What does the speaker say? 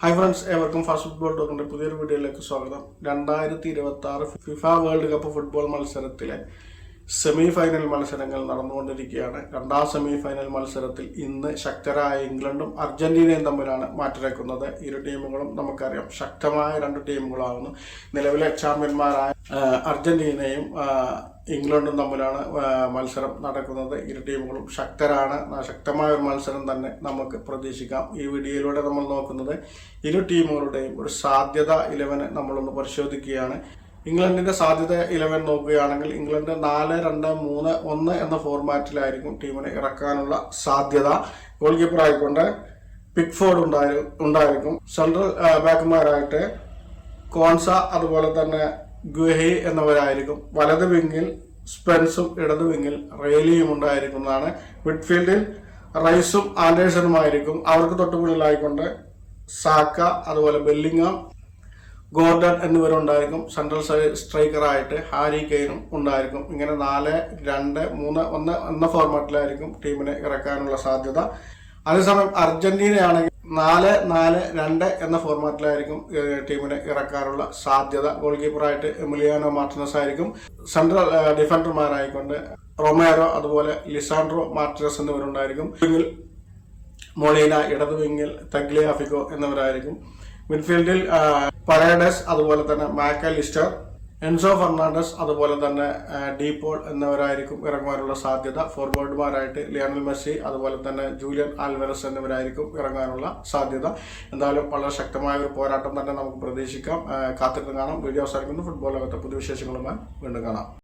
Hi friends, ഏവർക്കും fast football ടോക്കിന്റെ പുതിയൊരു വീഡിയോയിലേക്ക് സ്വാഗതം. 2026 ഫിഫ വേൾഡ് കപ്പ് ഫുട്ബോൾ മത്സരത്തിലെ സെമി ഫൈനൽ മത്സരങ്ങൾ നടന്നുകൊണ്ടിരിക്കുകയാണ്. രണ്ടാം സെമി ഫൈനൽ മത്സരത്തിൽ ഇന്ന് ശക്തരായ ഇംഗ്ലണ്ടും അർജന്റീനയും തമ്മിലാണ് മാറ്റുരയ്ക്കുന്നത്. ഇരു ടീമുകളും നമുക്കറിയാം ശക്തമായ രണ്ട് ടീമുകളാകുന്നു. നിലവിലെ ചാമ്പ്യന്മാരായ അർജന്റീനയും ഇംഗ്ലണ്ടും തമ്മിലാണ് മത്സരം നടക്കുന്നത്. ഇരു ടീമുകളും ശക്തമായ ഒരു മത്സരം തന്നെ നമുക്ക് പ്രതീക്ഷിക്കാം. ഈ വീഡിയോയിലൂടെ നമ്മൾ നോക്കുന്നത് ഇരു ടീമുകളുടെയും ഒരു സാധ്യത 11 നമ്മളൊന്ന് പരിശോധിക്കുകയാണ്. ഇംഗ്ലണ്ടിന്റെ സാധ്യത 11 നോക്കുകയാണെങ്കിൽ ഇംഗ്ലണ്ട് 4-2-3-1 എന്ന ഫോർമാറ്റിലായിരിക്കും ടീമിനെ ഇറക്കാനുള്ള സാധ്യത. ഗോൾ കീപ്പർ ആയിക്കൊണ്ട് പിക്ഫോർഡ് ഉണ്ടായിരിക്കും. സെൻട്രൽ ബാക്കുമാരായിട്ട് കോൺസ അതുപോലെ തന്നെ ഗ്വഹി എന്നിവരായിരിക്കും. വലത് വിങ്ങിൽ സ്പെൻസും ഇടത് വിങ്ങിൽ റെയിലിയും ഉണ്ടായിരിക്കുന്നതാണ്. മിഡ്ഫീൽഡിൽ റൈസും ആൻഡേഴ്സണുമായിരിക്കും. അവർക്ക് തൊട്ടുമുന്നിലായിക്കൊണ്ട് സാക്ക അതുപോലെ ബെല്ലിംഗം, ഗോർഡൻ എന്നിവരുണ്ടായിരിക്കും. സെൻട്രൽ സ്ട്രൈക്കറായിട്ട് ഹാരി കെയ്നും ഉണ്ടായിരിക്കും. ഇങ്ങനെ 4-2-3-1 എന്ന ഫോർമാറ്റിലായിരിക്കും ടീമിനെ ഇറക്കാനുള്ള സാധ്യത. അതേസമയം അർജന്റീനയാണെങ്കിൽ 4-4-2 എന്ന ഫോർമാറ്റിലായിരിക്കും ടീമിനെ ഇറക്കാനുള്ള സാധ്യത. ഗോൾ കീപ്പറായിട്ട് എമിലിയാനോ മാർട്ടിനസ് ആയിരിക്കും. സെൻട്രൽ ഡിഫൻഡർമാരായിക്കൊണ്ട് റൊമേറോ അതുപോലെ ലിസാൻഡ്രോ മാർട്ടിനസ് എന്നിവരുണ്ടായിരിക്കും. വിങ്ങിൽ മൊളീന, ഇടത് വിങ്ങിൽ തഗ്ലിയാഫിക്കോ എന്നിവരായിരിക്കും. മിഡ്ഫീൽഡിൽ പരേഡസ് അതുപോലെ തന്നെ മാക്കലിസ്റ്റർ, എൻസോ ഫെർണാണ്ടസ് അതുപോലെ തന്നെ ഡീപോൾ എന്നിവരായിരിക്കും ഇറങ്ങാനുള്ള സാധ്യത. ഫോർവേഡുമാരായിട്ട് ലിയണൽ മെസ്സി അതുപോലെ തന്നെ ജൂലിയൻ ആൽവരസ് എന്നിവരായിരിക്കും ഇറങ്ങാനുള്ള സാധ്യത. എന്തായാലും വളരെ ശക്തമായ ഒരു പോരാട്ടം തന്നെ നമുക്ക് പ്രതീക്ഷിക്കാം. കാത്തിരുന്ന് കാണാം. വീഡിയോ അവസാനിക്കുന്നു. ഫുട്ബോൾ ലോകത്തെ പുതിയ വിശേഷങ്ങളുമായി വീണ്ടും കാണാം.